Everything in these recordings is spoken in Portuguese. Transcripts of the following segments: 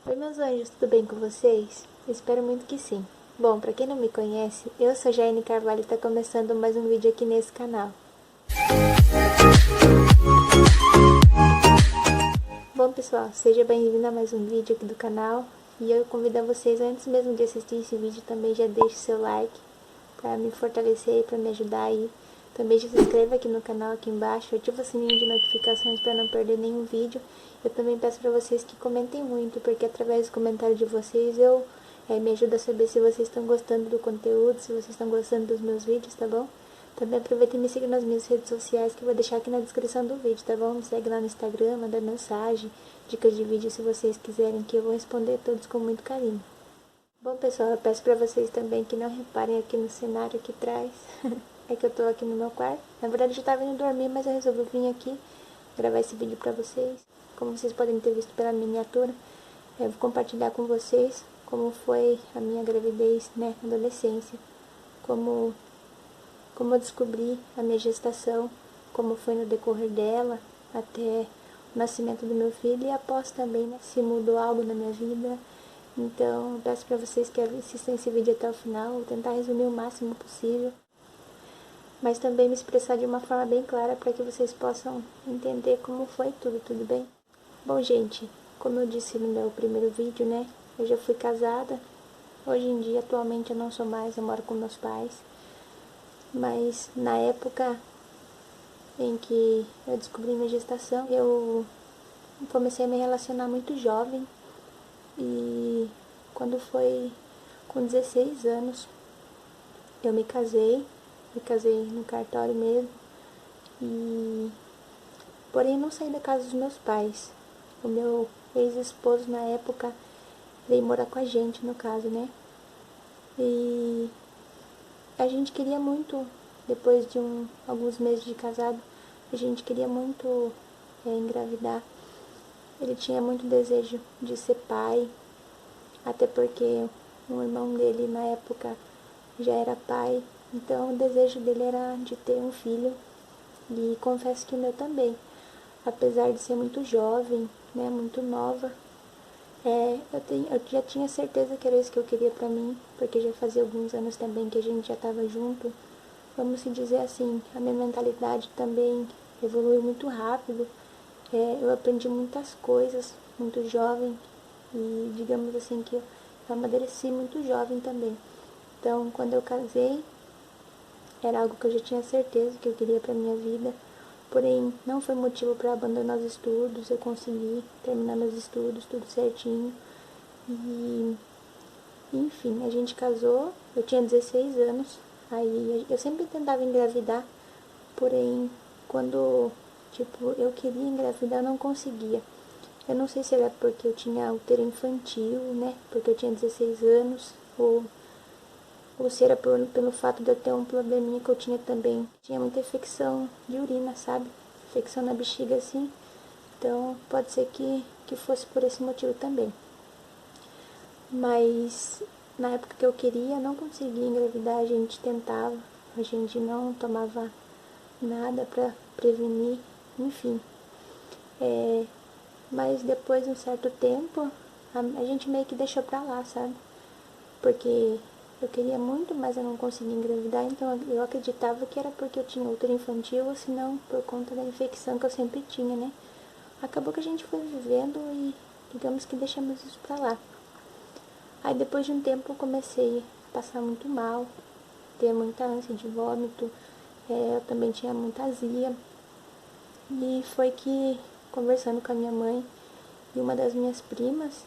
Oi meus anjos, tudo bem com vocês? Eu espero muito que sim. Bom, pra quem não me conhece, eu sou Jaiane Carvalho e tá começando mais um vídeo aqui nesse canal. Bom pessoal, seja bem-vindo a mais um vídeo aqui do canal. E eu convido a vocês, antes mesmo de assistir esse vídeo, também já deixe seu like pra me fortalecer e pra me ajudar aí. Também já se inscreva aqui no canal, aqui embaixo, ativa o sininho de notificações para não perder nenhum vídeo. Eu também peço para vocês que comentem muito, porque através do comentário de vocês me ajuda a saber se vocês estão gostando do conteúdo, se vocês estão gostando dos meus vídeos, tá bom? Também aproveita e me siga nas minhas redes sociais que eu vou deixar aqui na descrição do vídeo, tá bom? Me segue lá no Instagram, manda mensagem, dicas de vídeo se vocês quiserem, que eu vou responder todos com muito carinho. Bom pessoal, eu peço pra vocês também que não reparem aqui no cenário aqui atrás. É que eu tô aqui no meu quarto. Na verdade eu já tava indo dormir, mas eu resolvi vir aqui gravar esse vídeo pra vocês. Como vocês podem ter visto pela miniatura, eu vou compartilhar com vocês como foi a minha gravidez, né, na adolescência. Como eu descobri a minha gestação, como foi no decorrer dela, até o nascimento do meu filho e após também, né, se mudou algo na minha vida. Então, eu peço para vocês que assistam esse vídeo até o final, vou tentar resumir o máximo possível, mas também me expressar de uma forma bem clara para que vocês possam entender como foi tudo bem? Bom, gente, como eu disse no meu primeiro vídeo, né, eu já fui casada, hoje em dia, atualmente eu não sou mais, eu moro com meus pais, mas na época em que eu descobri minha gestação, eu comecei a me relacionar muito jovem e quando foi com 16 anos eu me casei no cartório mesmo e porém não saí da casa dos meus pais. O meu ex-esposo na época veio morar com a gente, no caso, né? E a gente queria muito, depois de alguns meses de casado, a gente queria muito engravidar. Ele tinha muito desejo de ser pai, até porque um irmão dele na época já era pai, então o desejo dele era de ter um filho e confesso que o meu também, apesar de ser muito jovem, né, muito nova, eu já tinha certeza que era isso que eu queria pra mim, porque já fazia alguns anos também que a gente já estava junto. Vamos se dizer assim, a minha mentalidade também evoluiu muito rápido. Eu aprendi muitas coisas muito jovem e digamos assim que eu amadureci muito jovem também. Então, quando eu casei, era algo que eu já tinha certeza que eu queria para minha vida. Porém, não foi motivo para abandonar os estudos. Eu consegui terminar meus estudos, tudo certinho. E, enfim, a gente casou. Eu tinha 16 anos. Aí eu sempre tentava engravidar. Porém, quando, tipo, eu queria engravidar, eu não conseguia. Eu não sei se era porque eu tinha útero infantil, né? Porque eu tinha 16 anos. Ou se era pelo fato de eu ter um probleminha que eu tinha também. Tinha muita infecção de urina, sabe? Infecção na bexiga, assim. Então, pode ser que fosse por esse motivo também. Mas, na época que eu queria, não conseguia engravidar. A gente tentava. A gente não tomava nada pra prevenir. Enfim. Mas depois de um certo tempo, a gente meio que deixou pra lá, sabe? Porque eu queria muito, mas eu não conseguia engravidar, então eu acreditava que era porque eu tinha útero infantil, ou se não por conta da infecção que eu sempre tinha, né? Acabou que a gente foi vivendo e digamos que deixamos isso pra lá. Aí depois de um tempo eu comecei a passar muito mal, ter muita ânsia de vômito, eu também tinha muita azia. E foi que, conversando com a minha mãe e uma das minhas primas,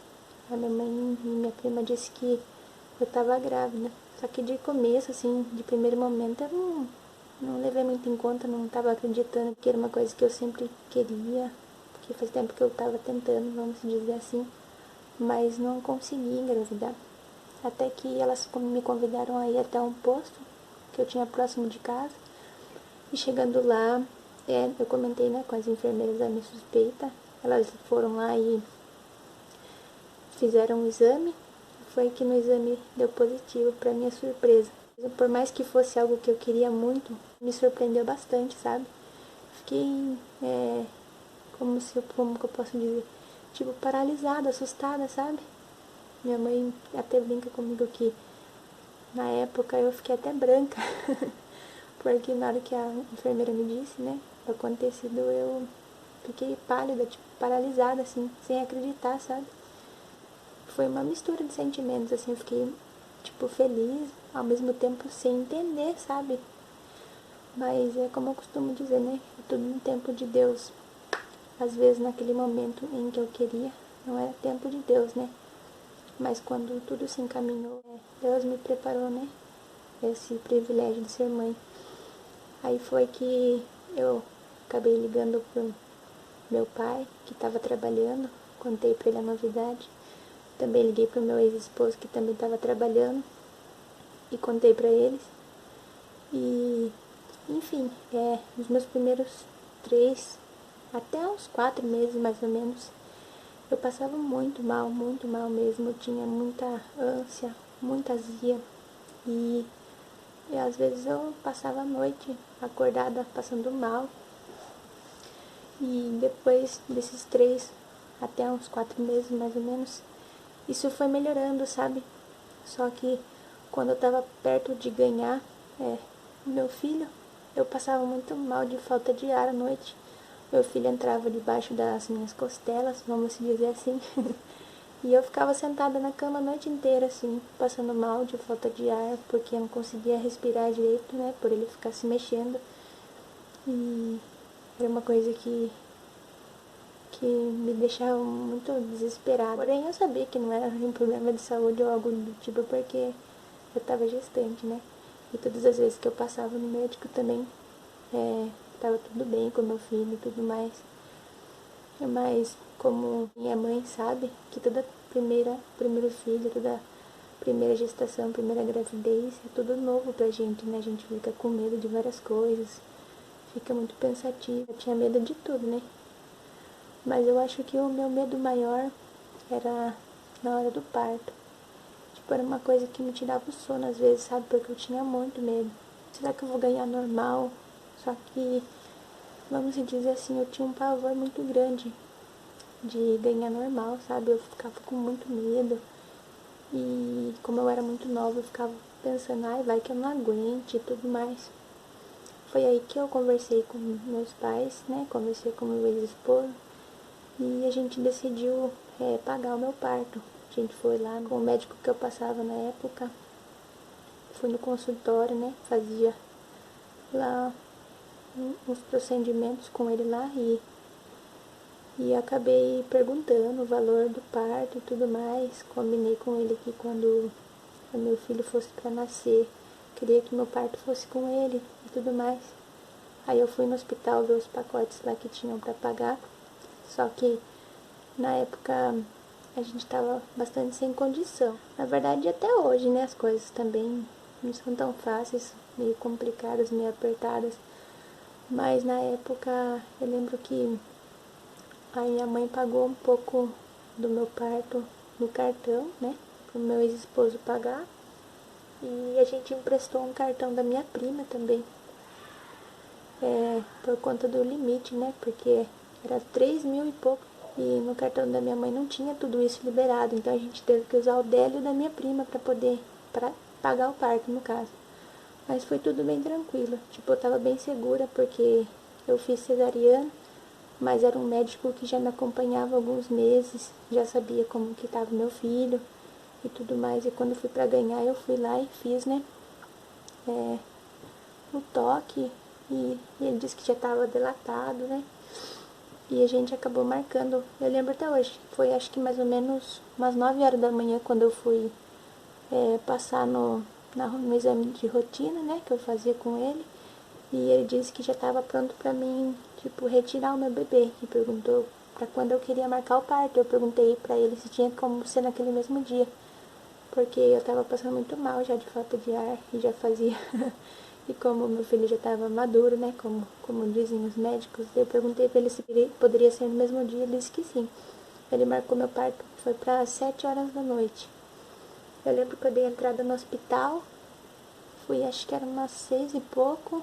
a minha mãe e minha prima disse que eu tava grávida. Só que de começo, assim, de primeiro momento, eu não levei muito em conta, não tava acreditando que era uma coisa que eu sempre queria, porque faz tempo que eu tava tentando, vamos dizer assim, mas não consegui engravidar. Até que elas me convidaram a ir até um posto que eu tinha próximo de casa. E chegando lá, eu comentei, né, com as enfermeiras da minha suspeita. Elas foram lá e fizeram um exame. Foi que no exame deu positivo, para minha surpresa. Por mais que fosse algo que eu queria muito, me surpreendeu bastante, sabe? Fiquei, como que eu posso dizer? tipo, paralisada, assustada, sabe? Minha mãe até brinca comigo que na época eu fiquei até branca, porque na hora que a enfermeira me disse, né, o acontecido, eu fiquei pálida, tipo, paralisada, assim, sem acreditar, sabe? Foi uma mistura de sentimentos, assim, eu fiquei, tipo, feliz, ao mesmo tempo sem entender, sabe? Mas é como eu costumo dizer, né, é tudo no tempo de Deus. Às vezes, naquele momento em que eu queria, não era tempo de Deus, né? Mas quando tudo se encaminhou, Deus me preparou, né? Esse privilégio de ser mãe. Aí foi que eu acabei ligando pro meu pai, que estava trabalhando, contei pra ele a novidade. Também liguei pro meu ex-esposo, que também estava trabalhando, e contei pra eles. E, enfim, nos meus primeiros 3, até uns 4 meses mais ou menos, eu passava muito mal mesmo. Eu tinha muita ânsia, muita azia. E às vezes eu passava a noite acordada, passando mal. E depois desses 3 até uns 4 meses mais ou menos, isso foi melhorando, sabe? Só que quando eu tava perto de ganhar o meu filho, eu passava muito mal de falta de ar à noite. Meu filho entrava debaixo das minhas costelas, vamos dizer assim. E eu ficava sentada na cama a noite inteira, assim, passando mal de falta de ar, porque eu não conseguia respirar direito, né, por ele ficar se mexendo. E era uma coisa que me deixava muito desesperada. Porém, eu sabia que não era um problema de saúde ou algo do tipo, porque eu estava gestante, né? E todas as vezes que eu passava no médico também, estava tudo bem com meu filho e tudo mais. Mas como minha mãe sabe que toda primeiro filho, toda primeira gestação, primeira gravidez, é tudo novo pra gente, né? A gente fica com medo de várias coisas, fica muito pensativa. Eu tinha medo de tudo, né? Mas eu acho que o meu medo maior era na hora do parto. Tipo, era uma coisa que me tirava o sono às vezes, sabe? Porque eu tinha muito medo. Será que eu vou ganhar normal? Só que, vamos dizer assim, eu tinha um pavor muito grande de ganhar normal, sabe? Eu ficava com muito medo. E como eu era muito nova, eu ficava pensando, ai, vai que eu não aguente e tudo mais. Foi aí que eu conversei com meus pais, né? Conversei com meu ex-esposo. E a gente decidiu pagar o meu parto. A gente foi lá com o médico que eu passava na época. Fui no consultório, né? Fazia lá uns procedimentos com ele lá e acabei perguntando o valor do parto e tudo mais. Combinei com ele que quando o meu filho fosse para nascer, queria que meu parto fosse com ele e tudo mais. Aí eu fui no hospital ver os pacotes lá que tinham para pagar. Só que na época a gente estava bastante sem condição. Na verdade, até hoje, né, as coisas também não são tão fáceis, meio complicadas, meio apertadas. Mas na época eu lembro que a minha mãe pagou um pouco do meu parto no cartão, né, pro meu ex-esposo pagar. E a gente emprestou um cartão da minha prima também, por conta do limite, né, porque era 3.000 e pouco. E no cartão da minha mãe não tinha tudo isso liberado, então a gente teve que usar o dela e o da minha prima para poder pagar o parto, no caso. Mas foi tudo bem tranquilo. Tipo, eu tava bem segura porque eu fiz cesariana, mas era um médico que já me acompanhava há alguns meses, já sabia como que tava meu filho e tudo mais. E quando eu fui pra ganhar, eu fui lá e fiz, né, o toque e ele disse que já tava dilatado, né. E a gente acabou marcando, eu lembro até hoje, foi acho que mais ou menos umas 9 horas da manhã quando eu fui passar no exame de rotina, né, que eu fazia com ele. E ele disse que já estava pronto pra mim, tipo, retirar o meu bebê. E perguntou pra quando eu queria marcar o parto. Eu perguntei pra ele se tinha como ser naquele mesmo dia. Porque eu tava passando muito mal já de falta de ar e já fazia. E como meu filho já estava maduro, né, como dizem os médicos, eu perguntei pra ele se poderia ser no mesmo dia. Ele disse que sim. Ele marcou meu parto, foi pra 7 horas da noite. Eu lembro que eu dei entrada no hospital, fui, acho que era umas 6 e pouco.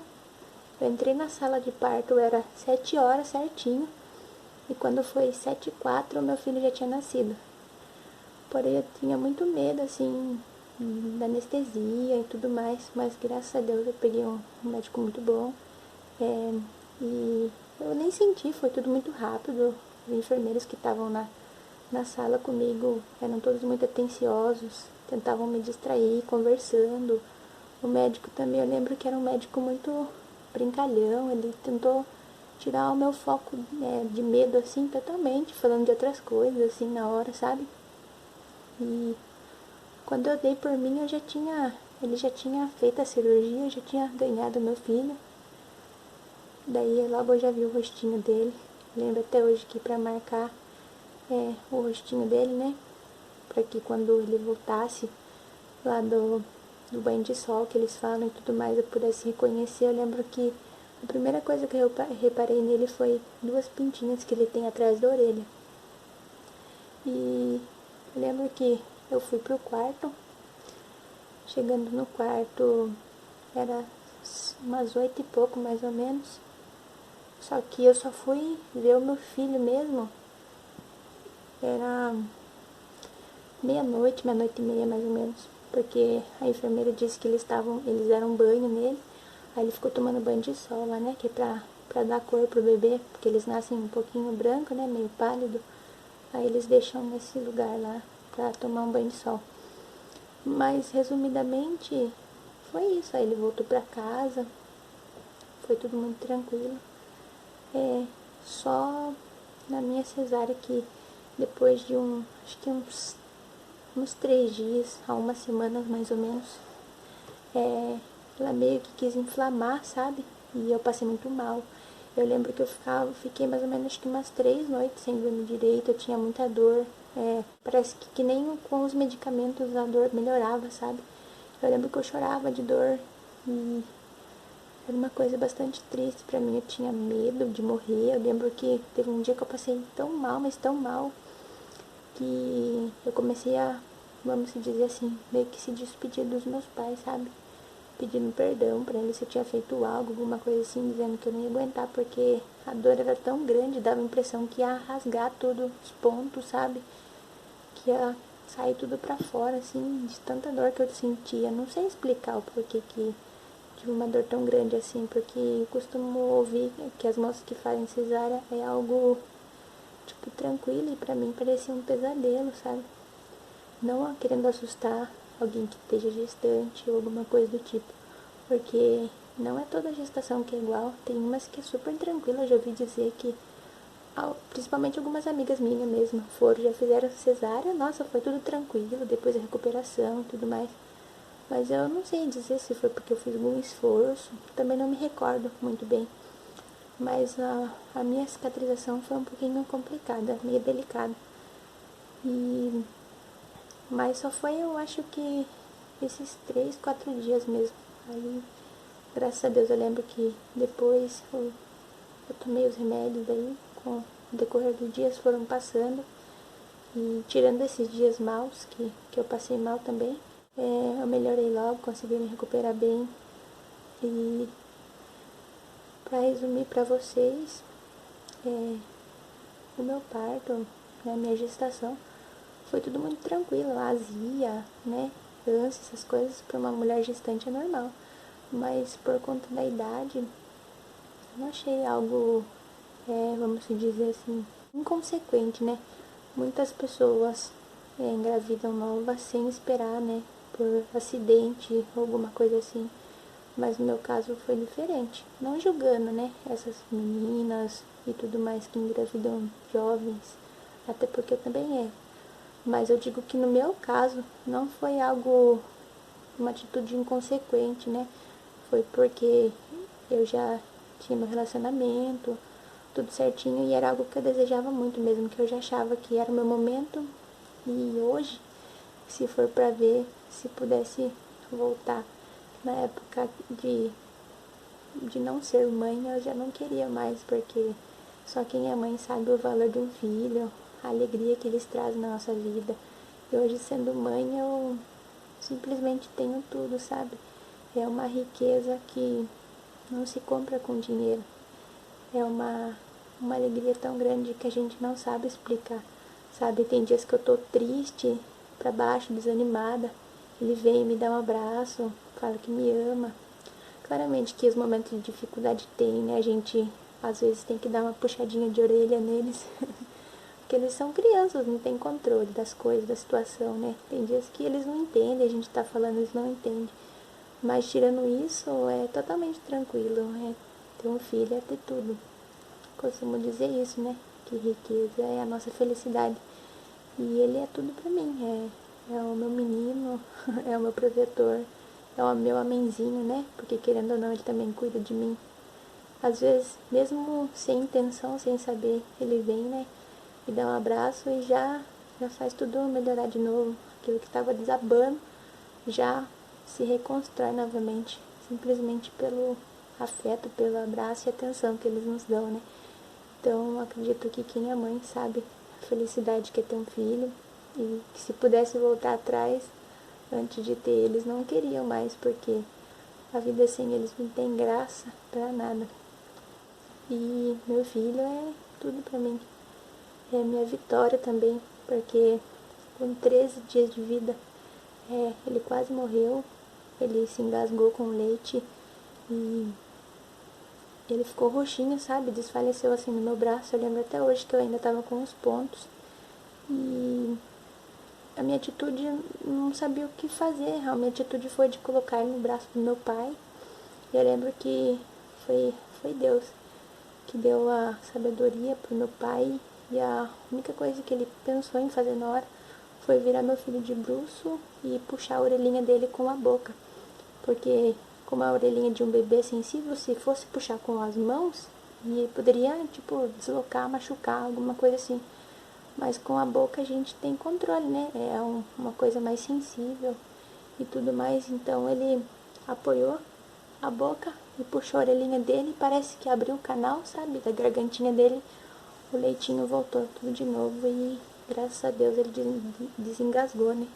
Eu entrei na sala de parto, era 7 horas certinho. E quando foi 7h04, meu filho já tinha nascido. Porém, eu tinha muito medo, assim, da anestesia e tudo mais, mas graças a Deus eu peguei um médico muito bom. E eu nem senti, foi tudo muito rápido. Os enfermeiros que estavam na sala comigo eram todos muito atenciosos, tentavam me distrair, conversando. O médico também, eu lembro que era um médico muito brincalhão, ele tentou tirar o meu foco de medo, assim, totalmente, falando de outras coisas, assim, na hora, sabe? E quando eu dei por mim, ele já tinha feito a cirurgia, eu já tinha ganhado meu filho. Daí logo eu já vi o rostinho dele. Lembro até hoje que pra marcar o rostinho dele, né? Pra que quando ele voltasse lá do banho de sol que eles falam e tudo mais, eu pudesse reconhecer. Eu lembro que a primeira coisa que eu reparei nele foi 2 pintinhas que ele tem atrás da orelha. E lembro que eu fui pro quarto. Chegando no quarto, era umas 8 e pouco, mais ou menos. Só que eu só fui ver o meu filho mesmo. Era meia-noite, meia-noite e meia, mais ou menos. Porque a enfermeira disse que eles deram banho nele. Aí ele ficou tomando banho de sol lá, né? Que é pra dar cor pro bebê. Porque eles nascem um pouquinho branco, né? Meio pálido. Aí eles deixam nesse lugar lá pra tomar um banho de sol. Mas, resumidamente, foi isso. Aí ele voltou pra casa. Foi tudo muito tranquilo. Só na minha cesárea que depois de acho que uns 3 dias, a uma semana mais ou menos, ela meio que quis inflamar, sabe? E eu passei muito mal. Eu lembro que fiquei mais ou menos acho que umas 3 noites sem dormir direito, eu tinha muita dor. Parece que nem com os medicamentos a dor melhorava, sabe? Eu lembro que eu chorava de dor e era uma coisa bastante triste pra mim. Eu tinha medo de morrer. Eu lembro que teve um dia que eu passei tão mal, mas tão mal, que eu comecei a, vamos dizer assim, meio que se despedir dos meus pais, sabe? Pedindo perdão pra eles se eu tinha feito algo, alguma coisa assim, dizendo que eu não ia aguentar, porque a dor era tão grande, dava a impressão que ia rasgar tudo, os pontos, sabe? Que ia sair tudo pra fora, assim, de tanta dor que eu sentia. Não sei explicar o porquê que tive uma dor tão grande assim, porque eu costumo ouvir que as moças que fazem cesárea é algo, tipo, tranquilo, e pra mim parecia um pesadelo, sabe? Não querendo assustar alguém que esteja gestante ou alguma coisa do tipo, porque não é toda gestação que é igual, tem umas que é super tranquila. Eu já ouvi dizer que, principalmente algumas amigas minhas mesmo, já fizeram cesárea, nossa, foi tudo tranquilo, depois a recuperação e tudo mais. Mas eu não sei dizer se foi porque eu fiz algum esforço, também não me recordo muito bem. Mas a minha cicatrização foi um pouquinho complicada, meio delicada. Mas só foi, eu acho que esses 3, 4 dias mesmo. Aí, graças a Deus, eu lembro que depois eu tomei os remédios daí, com o decorrer dos dias foram passando. E tirando esses dias maus, que eu passei mal também, eu melhorei logo, consegui me recuperar bem. E para resumir para vocês, o meu parto, a minha gestação, foi tudo muito tranquilo. A azia, né, ânsia, essas coisas para uma mulher gestante é normal. Mas por conta da idade, eu não achei algo, vamos dizer assim, inconsequente, né? Muitas pessoas engravidam novas sem esperar, né? Por acidente ou alguma coisa assim. Mas no meu caso foi diferente. Não julgando, né? Essas meninas e tudo mais que engravidam jovens. Até porque eu também é. Mas eu digo que no meu caso não foi algo, uma atitude inconsequente, né? Foi porque eu já tinha meu relacionamento, tudo certinho, e era algo que eu desejava muito mesmo, que eu já achava que era o meu momento. E hoje, se for pra ver, se pudesse voltar na época de não ser mãe, eu já não queria mais, porque só quem é mãe sabe o valor de um filho, a alegria que eles trazem na nossa vida. E hoje, sendo mãe, eu simplesmente tenho tudo, sabe? É uma riqueza que não se compra com dinheiro. É uma alegria tão grande que a gente não sabe explicar, sabe? Tem dias que eu tô triste, pra baixo, desanimada, ele vem e me dá um abraço, fala que me ama. Claramente que os momentos de dificuldade tem, né? A gente às vezes tem que dar uma puxadinha de orelha neles, porque eles são crianças, não tem controle das coisas, da situação, né? Tem dias que eles não entendem, a gente tá falando, eles não entendem. Mas tirando isso, é totalmente tranquilo, ter um filho é ter tudo. Costumo dizer isso, né? Que riqueza é a nossa felicidade. E ele é tudo pra mim, é o meu menino, é o meu protetor, é o meu amenzinho, né? Porque querendo ou não, ele também cuida de mim. Às vezes, mesmo sem intenção, sem saber, ele vem, né? Me dá um abraço e já faz tudo melhorar de novo. Aquilo que estava desabando já se reconstrói novamente, simplesmente pelo afeto, pelo abraço e atenção que eles nos dão, né? Então, acredito que quem é mãe sabe a felicidade que é ter um filho e que se pudesse voltar atrás, antes de ter eles, não queriam mais, porque a vida sem eles não tem graça pra nada. E meu filho é tudo pra mim. É minha vitória também, porque com 13 dias de vida, ele quase morreu, ele se engasgou com leite e ele ficou roxinho, sabe? Desfaleceu assim no meu braço. Eu lembro até hoje que eu ainda tava com os pontos. E a minha atitude, não sabia o que fazer. A minha atitude foi de colocar ele no braço do meu pai. E eu lembro que foi Deus que deu a sabedoria pro meu pai. E a única coisa que ele pensou em fazer na hora foi virar meu filho de bruço e puxar a orelhinha dele com a boca. Porque como a orelhinha de um bebê sensível, se fosse puxar com as mãos, e poderia, tipo, deslocar, machucar, alguma coisa assim. Mas com a boca a gente tem controle, né? É uma coisa mais sensível e tudo mais. Então ele apoiou a boca e puxou a orelhinha dele e parece que abriu o canal, sabe? Da gargantinha dele, o leitinho voltou tudo de novo e graças a Deus ele desengasgou, né?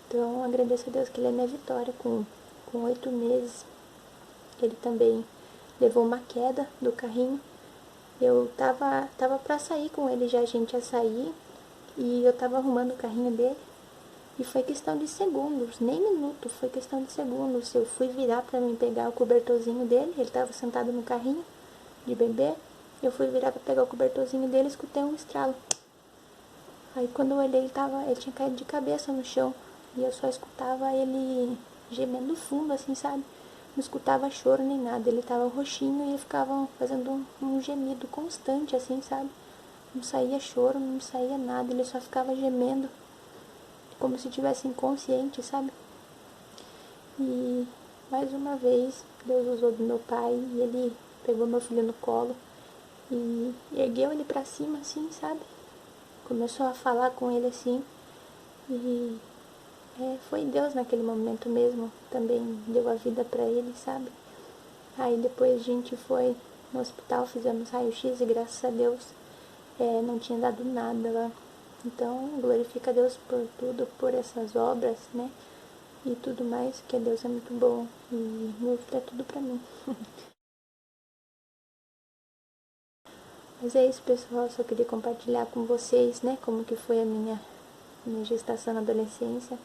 Então agradeço a Deus que ele é minha vitória. Com 8 meses ele também levou uma queda do carrinho. Eu tava pra sair com ele já, a gente ia sair. E eu tava arrumando o carrinho dele. E foi questão de segundos, nem minuto, foi questão de segundos. Eu fui virar pra mim pegar o cobertorzinho dele, ele tava sentado no carrinho de bebê. Eu fui virar pra pegar o cobertorzinho dele e escutei um estralo. Aí quando eu olhei, ele tinha caído de cabeça no chão. E eu só escutava ele gemendo fundo, assim, sabe? Não escutava choro nem nada. Ele tava roxinho e ficava fazendo um gemido constante, assim, sabe? Não saía choro, não saía nada. Ele só ficava gemendo, como se tivesse inconsciente, sabe? E mais uma vez, Deus usou do meu pai e ele pegou meu filho no colo e ergueu ele pra cima, assim, sabe? Começou a falar com ele assim e foi Deus naquele momento mesmo, também deu a vida pra ele, sabe? Aí depois a gente foi no hospital, fizemos raio-x e graças a Deus não tinha dado nada lá. Então, glorifica a Deus por tudo, por essas obras, né? E tudo mais, que Deus é muito bom. E meu filho é tudo pra mim. Mas é isso, pessoal. Só queria compartilhar com vocês, né? Como que foi a minha gestação na adolescência.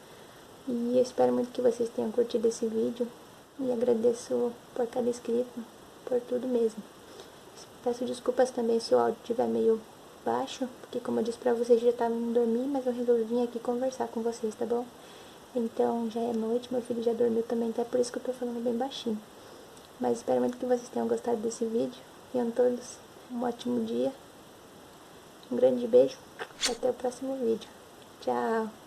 E eu espero muito que vocês tenham curtido esse vídeo. E agradeço por cada inscrito, por tudo mesmo. Peço desculpas também se o áudio estiver meio baixo, porque como eu disse pra vocês, já estavam indo dormir, mas eu resolvi vir aqui conversar com vocês, tá bom? Então já é noite, meu filho já dormiu também, até por isso que eu tô falando bem baixinho. Mas espero muito que vocês tenham gostado desse vídeo. Tenham todos um ótimo dia. Um grande beijo. Até o próximo vídeo. Tchau.